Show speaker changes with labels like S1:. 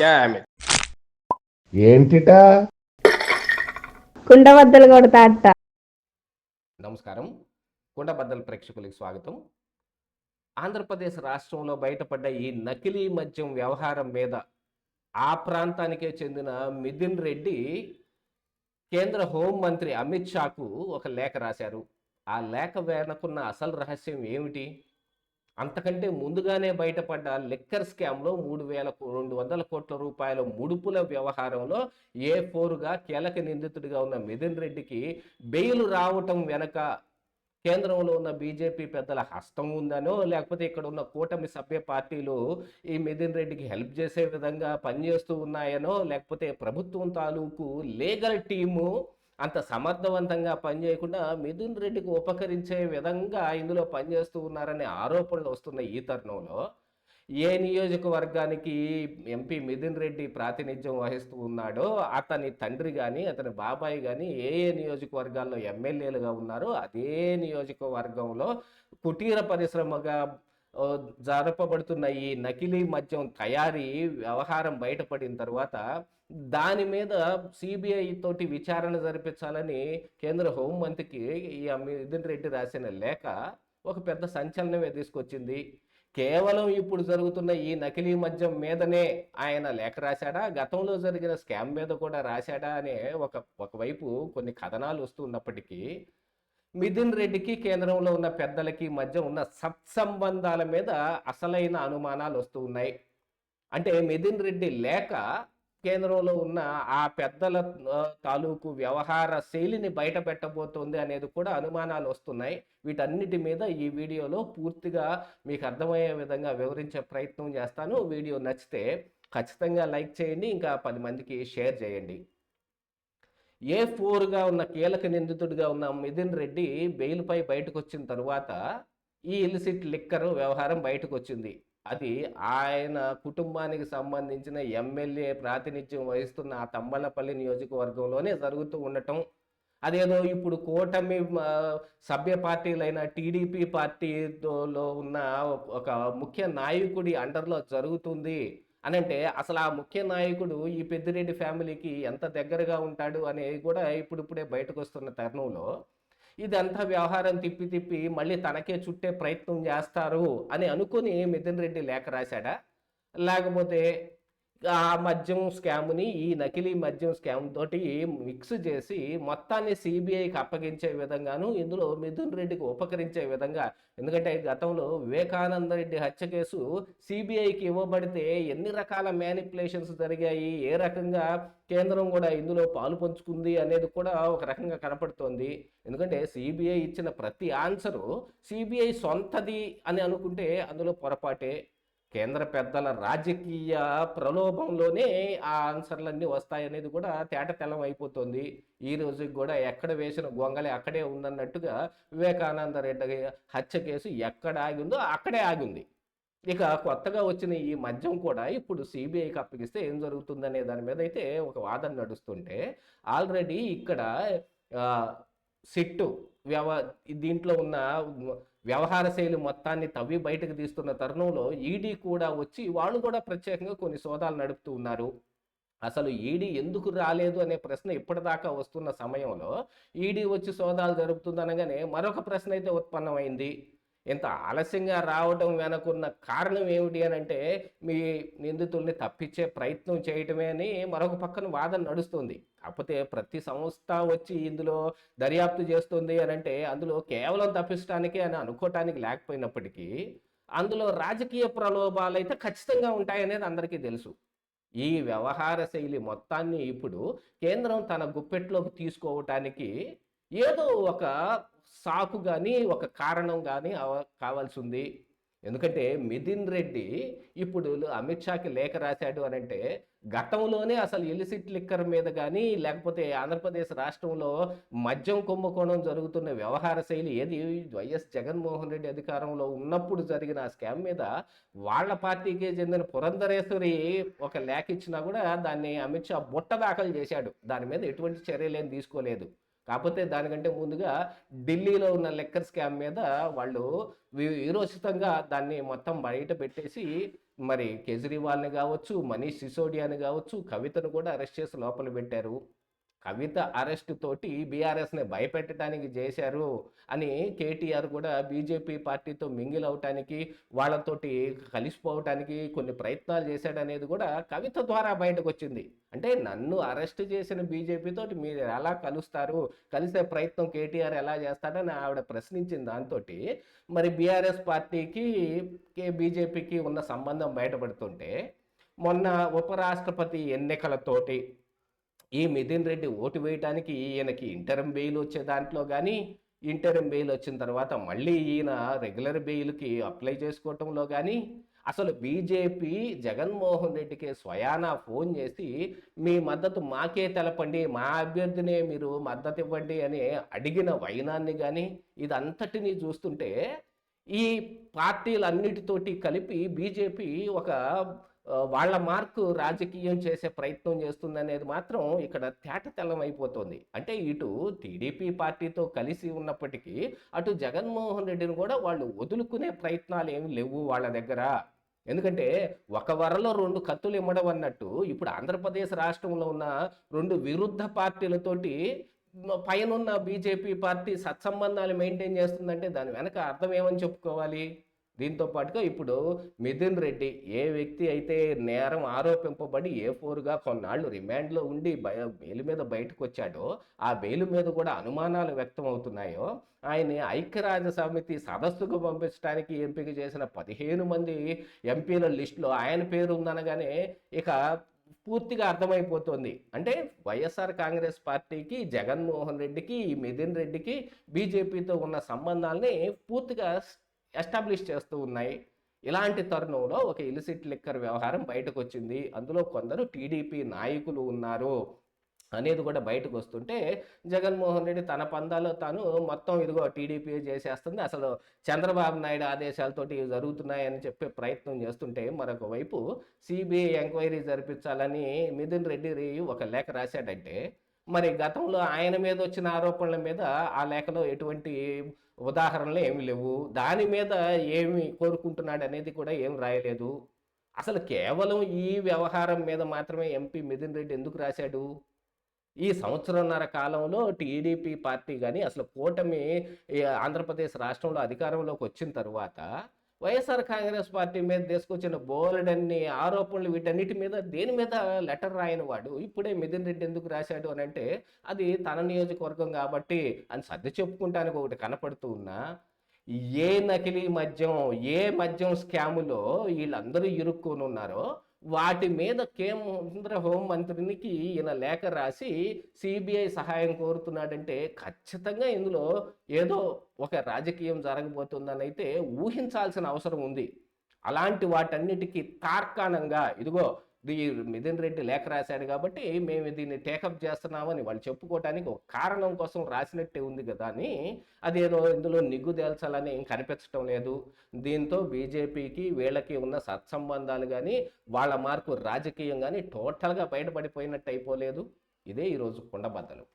S1: Damn it.
S2: ఏంటిటా
S3: కుండబద్దలు కొడతా అత్త.
S1: నమస్కారం, కుండబద్దల ప్రేక్షకులకు స్వాగతం. ఆంధ్రప్రదేశ్ రాష్ట్రంలో బయటపడ్డ ఈ నకిలీ మద్యం వ్యవహారం మీద ఆ ప్రాంతానికే చెందిన మిథున్ రెడ్డి కేంద్ర హోంమంత్రి అమిత్ షాకు ఒక లేఖ రాశారు. ఆ లేఖ వెనుకున్న అసలు రహస్యం ఏమిటి? అంతకంటే ముందుగానే బయటపడ్డ లిక్కర్ స్కామ్లో 3,200 కోట్ల రూపాయల ముడుపుల వ్యవహారంలో A4గా కీలక నిందితుడిగా ఉన్న మిథున్ రెడ్డికి బెయిల్ రావటం వెనక కేంద్రంలో ఉన్న బీజేపీ పెద్దల హస్తం ఉందనో, లేకపోతే ఇక్కడ ఉన్న కూటమి సభ్య పార్టీలు ఈ మిథున్ రెడ్డికి హెల్ప్ చేసే విధంగా పనిచేస్తూ ఉన్నాయనో, లేకపోతే ప్రభుత్వం తాలూకు లీగల్ టీము అంత సమర్థవంతంగా పనిచేయకుండా మిథున్ రెడ్డికి ఉపకరించే విధంగా ఇందులో పనిచేస్తూ ఉన్నారనే ఆరోపణలు వస్తున్న ఈ తరుణంలో ఏ నియోజకవర్గానికి ఎంపీ మిథున్ రెడ్డి ప్రాతినిధ్యం వహిస్తూ ఉన్నాడో అతని తండ్రి కానీ అతని బాబాయ్ కానీ ఏ ఏ నియోజకవర్గాల్లో ఎమ్మెల్యేలుగా ఉన్నారో అదే నియోజకవర్గంలో కుటీర పరిశ్రమగా జరపబడుతున్న ఈ నకిలీ మద్యం తయారీ వ్యవహారం బయటపడిన తర్వాత దాని మీద సిబిఐ తోటి విచారణ జరిపించాలని కేంద్ర హోంమంత్రికి ఈ మిథున్ రెడ్డి రాసిన లేఖ ఒక పెద్ద సంచలనమే తీసుకొచ్చింది. కేవలం ఇప్పుడు జరుగుతున్న ఈ నకిలీ మద్యం మీదనే ఆయన లేఖ రాశాడా, గతంలో జరిగిన స్కామ్ మీద కూడా రాశాడా అనే ఒకవైపు కొన్ని కథనాలు వస్తున్నప్పటికీ మిథున్ రెడ్డికి కేంద్రంలో ఉన్న పెద్దలకి మధ్య ఉన్న సత్సంబంధాల మీద అసలైన అనుమానాలు వస్తూ ఉన్నాయి. అంటే మిథున్ రెడ్డి లేఖ కేంద్రంలో ఉన్న ఆ పెద్దల తాలూకు వ్యవహార శైలిని బయట పెట్టబోతోంది అనేది కూడా అనుమానాలు వస్తున్నాయి. వీటన్నిటి మీద ఈ వీడియోలో పూర్తిగా మీకు అర్థమయ్యే విధంగా వివరించే ప్రయత్నం చేస్తాను. వీడియో నచ్చితే ఖచ్చితంగా లైక్ చేయండి, ఇంకా 10 మందికి షేర్ చేయండి. A4గా ఉన్న కీలక నిందితుడిగా ఉన్న మిథున్ రెడ్డి బెయిల్పై బయటకు వచ్చిన తరువాత ఈ ఇలిసిట్ లిక్కర్ వ్యవహారం బయటకు వచ్చింది. అది ఆయన కుటుంబానికి సంబంధించిన ఎమ్మెల్యే ప్రాతినిధ్యం వహిస్తున్న ఆ తమ్మలపల్లి నియోజకవర్గంలోనే జరుగుతూ ఉండటం, అదేదో ఇప్పుడు కూటమి సభ్య పార్టీలైన టీడీపీ పార్టీలో ఉన్న ఒక ముఖ్య నాయకుడి అండర్లో జరుగుతుంది అని అంటే అసలు ఆ ముఖ్య నాయకుడు ఈ పెద్దిరెడ్డి ఫ్యామిలీకి ఎంత దగ్గరగా ఉంటాడు అనేది కూడా ఇప్పుడిప్పుడే బయటకు వస్తున్న తరుణంలో ఇదంతా వ్యవహారం తిప్పి మళ్ళీ తనకే చుట్టే ప్రయత్నం చేస్తారు అని అనుకుని మిథున్ రెడ్డి లేఖ రాశాడా, లేకపోతే ఆ మద్యం స్కామ్ని ఈ నకిలీ మద్యం స్కామ్ తోటి మిక్స్ చేసి మొత్తాన్ని సిబిఐకి అప్పగించే విధంగాను ఇందులో మిథున్ రెడ్డికి ఉపకరించే విధంగా, ఎందుకంటే గతంలో వివేకానంద రెడ్డి హత్య కేసు సిబిఐకి ఇవ్వబడితే ఎన్ని రకాల మ్యానిపులేషన్స్ జరిగాయి, ఏ రకంగా కేంద్రం కూడా ఇందులో పాలు పంచుకుంది అనేది కూడా ఒక రకంగా కనపడుతోంది. ఎందుకంటే సిబిఐ ఇచ్చిన ప్రతి ఆన్సరు సిబిఐ సొంతది అని అనుకుంటే అందులో పొరపాటే. కేంద్ర పెద్దల రాజకీయ ప్రలోభంలోనే ఆ ఆన్సర్లన్నీ వస్తాయనేది కూడా తేటతెల్లం అయిపోతుంది. ఈ రోజుకి కూడా ఎక్కడ వేసిన గొంగలే అక్కడే ఉందన్నట్టుగా వివేకానంద రెడ్డి హత్య కేసు ఎక్కడ ఆగిందో అక్కడే ఆగింది. ఇక కొత్తగా వచ్చిన ఈ మద్యం కూడా ఇప్పుడు సిబిఐకి అప్పగిస్తే ఏం జరుగుతుందనే దాని మీద అయితే ఒక వాదన నడుస్తుంటే ఆల్రెడీ ఇక్కడ సిట్టు దీంట్లో ఉన్న వ్యవహార శైలి మొత్తాన్ని తవ్వి బయటకు తీస్తున్న తరుణంలో ఈడీ కూడా వచ్చి వాళ్ళు కూడా ప్రత్యేకంగా కొన్ని సోదాలు నడుపుతూ ఉన్నారు. అసలు ఈడీ ఎందుకు రాలేదు అనే ప్రశ్న ఇప్పటిదాకా వస్తున్న సమయంలో ఈడీ వచ్చి సోదాలు జరుపుతుందనగానే మరొక ప్రశ్న అయితే ఉత్పన్నమైంది. ఇంత ఆలస్యంగా రావడం వెనకున్న కారణం ఏమిటి అని అంటే మీ నిందితుల్ని తప్పించే ప్రయత్నం చేయటమే అని మరొక పక్కన వాదన నడుస్తుంది. కాకపోతే ప్రతి సంస్థ వచ్చి ఇందులో దర్యాప్తు చేస్తుంది అని అంటే అందులో కేవలం తప్పించడానికే అని అనుకోవటానికి లేకపోయినప్పటికీ అందులో రాజకీయ ప్రలోభాలు అయితే ఖచ్చితంగా ఉంటాయనేది అందరికీ తెలుసు. ఈ వ్యవహార శైలి మొత్తాన్ని ఇప్పుడు కేంద్రం తన గుప్పెట్లోకి తీసుకోవటానికి ఏదో ఒక సాకు కానీ ఒక కారణం కానీ కావాల్సి ఉంది. ఎందుకంటే మిథున్ రెడ్డి ఇప్పుడు అమిత్ షాకి లేఖ రాశాడు అని అంటే గతంలోనే అసలు ఇలిసిట్ లిక్కర్ మీద కానీ లేకపోతే ఆంధ్రప్రదేశ్ రాష్ట్రంలో మద్యం కుంభకోణం జరుగుతున్న వ్యవహార శైలి ఏది వైఎస్ జగన్మోహన్ రెడ్డి అధికారంలో ఉన్నప్పుడు జరిగిన ఆ స్కామ్ మీద వాళ్ళ పార్టీకి చెందిన పురంధరేశ్వరి ఒక లేఖ ఇచ్చినా కూడా దాన్ని అమిత్ షా బుట్ట దాఖలు చేశాడు. దాని మీద ఎటువంటి చర్యలేం తీసుకోలేదు. కాకపోతే దానికంటే ముందుగా ఢిల్లీలో ఉన్న లిక్కర్ స్కామ్ మీద వాళ్ళు వీరోచితంగా దాన్ని మొత్తం బయట పెట్టేసి మరి కేజ్రీవాల్ని కావచ్చు, మనీష్ సిసోడియాని కావచ్చు, కవితను కూడా అరెస్ట్ చేసి లోపల పెట్టారు. కవిత అరెస్ట్ తోటి బీఆర్ఎస్ని భయపెట్టడానికి చేశారు అని కేటీఆర్ కూడా బీజేపీ పార్టీతో మింగిల్ అవటానికి, వాళ్ళతోటి కలిసిపోవటానికి కొన్ని ప్రయత్నాలు చేశాడనేది కూడా కవిత ద్వారా బయటకు వచ్చింది. అంటే నన్ను అరెస్ట్ చేసిన బీజేపీ తోటి మీరు ఎలా కలుస్తారు, కలిసే ప్రయత్నం కేటీఆర్ ఎలా చేస్తాడని ఆవిడ ప్రశ్నించిన దాంతో మరి బీఆర్ఎస్ పార్టీకి బీజేపీకి ఉన్న సంబంధం బయటపడుతుంటే, మొన్న ఉపరాష్ట్రపతి ఎన్నికలతోటి ఈ మిథున్ రెడ్డి ఓటు వేయటానికి ఈయనకి ఇంటరం బెయిల్ వచ్చే దాంట్లో కానీ, ఇంటరం బెయిల్ వచ్చిన తర్వాత మళ్ళీ ఈయన రెగ్యులర్ బెయిల్కి అప్లై చేసుకోవటంలో కానీ, అసలు బీజేపీ జగన్మోహన్ రెడ్డికి స్వయానా ఫోన్ చేసి మీ మద్దతు మాకే తెలపండి, మా అభ్యర్థినే మీరు మద్దతు ఇవ్వండి అని అడిగిన వైనాన్ని కానీ, ఇదంతటినీ చూస్తుంటే ఈ పార్టీలన్నిటితోటి కలిపి బీజేపీ ఒక వాళ్ళ మార్కు రాజకీయం చేసే ప్రయత్నం చేస్తుందనేది మాత్రం ఇక్కడ తేటతెల్లం అయిపోతుంది. అంటే ఇటు టీడీపీ పార్టీతో కలిసి ఉన్నప్పటికీ అటు జగన్మోహన్ రెడ్డిని కూడా వాళ్ళు వదులుకునే ప్రయత్నాలు ఏమి లేవు వాళ్ళ దగ్గర. ఎందుకంటే ఒక వరలో రెండు కత్తులు ఇమ్మడం అన్నట్టు ఇప్పుడు ఆంధ్రప్రదేశ్ రాష్ట్రంలో ఉన్న రెండు విరుద్ధ పార్టీలతోటి పైనున్న బీజేపీ పార్టీ సత్సంబంధాలు మెయింటైన్ చేస్తుందంటే దాని వెనక అర్థం ఏమని చెప్పుకోవాలి? దీంతో పాటుగా ఇప్పుడు మిథున్ రెడ్డి ఏ వ్యక్తి అయితే నేరం ఆరోపింపబడి A4గా కొన్నాళ్ళు రిమాండ్లో ఉండి బెయిల్ మీద బయటకు వచ్చాడో, ఆ బెయిల్ మీద కూడా అనుమానాలు వ్యక్తం అవుతున్నాయో, ఆయన్ని ఐక్యరాజ్య సమితి సదస్సుకు పంపించడానికి ఎంపిక చేసిన 15 మంది ఎంపీల లిస్టులో ఆయన పేరు ఉందనగానే ఇక పూర్తిగా అర్థమైపోతుంది. అంటే వైఎస్ఆర్ కాంగ్రెస్ పార్టీకి, జగన్మోహన్ రెడ్డికి, ఈ మిథున్ రెడ్డికి బీజేపీతో ఉన్న సంబంధాలని పూర్తిగా ఎస్టాబ్లిష్ చేస్తూ ఉన్నాయి. ఇలాంటి తరుణంలో ఒక ఇలిసిట్ లిక్కర్ వ్యవహారం బయటకు వచ్చింది. అందులో కొందరు టీడీపీ నాయకులు ఉన్నారు అనేది కూడా బయటకు వస్తుంటే, జగన్మోహన్ రెడ్డి తన పందాలో తాను మొత్తం ఇదిగో టీడీపీ చేసేస్తుంది, అసలు చంద్రబాబు నాయుడు ఆదేశాలతోటి జరుగుతున్నాయని చెప్పే ప్రయత్నం చేస్తుంటే, మరొక వైపు సిబిఐ ఎంక్వైరీ జరిపించాలని మిథున్ రెడ్డి ఒక లేఖ రాశాడంటే, మరి గతంలో ఆయన మీద వచ్చిన ఆరోపణల మీద ఆ లేఖలో ఎటువంటి ఉదాహరణలు ఏమి లేవు. దాని మీద ఏమి కోరుకుంటున్నాడు అనేది కూడా ఏం రాయలేదు. అసలు కేవలం ఈ వ్యవహారం మీద మాత్రమే ఎంపీ మిథున్ రెడ్డి ఎందుకు రాశాడు? ఈ సంవత్సరంన్నర కాలంలో టీడీపీ పార్టీ కానీ, అసలు కూటమి ఆంధ్రప్రదేశ్ రాష్ట్రంలో అధికారంలోకి వచ్చిన తర్వాత వైఎస్ఆర్ కాంగ్రెస్ పార్టీ మీద తీసుకొచ్చిన బోలెడన్ని ఆరోపణలు, వీటన్నిటి మీద దేని మీద లెటర్ రాయని వాడు ఇప్పుడే మిథున్ రెడ్డి ఎందుకు రాశాడు అని అంటే, అది తన నియోజకవర్గం కాబట్టి అని సర్ది చెప్పుకుంటానికి ఒకటి కనపడుతూ ఉన్నా, ఏ నకిలీ మద్యం, ఏ మద్యం స్కాములో వీళ్ళందరూ ఇరుక్కొని ఉన్నారో వాటి మీద కేంద్ర హోంమంత్రికి ఈయన లేఖ రాసి సిబిఐ సహాయం కోరుతున్నాడంటే ఖచ్చితంగా ఇందులో ఏదో ఒక రాజకీయం జరగబోతుందని అయితే ఊహించాల్సిన అవసరం ఉంది. అలాంటి వాటన్నిటికీ తార్కాణంగా ఇదిగో మిథున్ రెడ్డి లేఖ రాశాడు కాబట్టి మేము దీన్ని టేకప్ చేస్తున్నామని వాళ్ళు చెప్పుకోవటానికి ఒక కారణం కోసం రాసినట్టే ఉంది కదా అని, అదేదో ఇందులో నిగ్గు తేల్చాలని ఏం కనిపించడం లేదు. దీంతో బీజేపీకి వీళ్ళకి ఉన్న సత్సంబంధాలు కానీ, వాళ్ళ మార్కు రాజకీయం కానీ టోటల్గా బయటపడిపోయినట్టు అయిపోలేదు. ఇదే ఈరోజు కుండబద్దలు.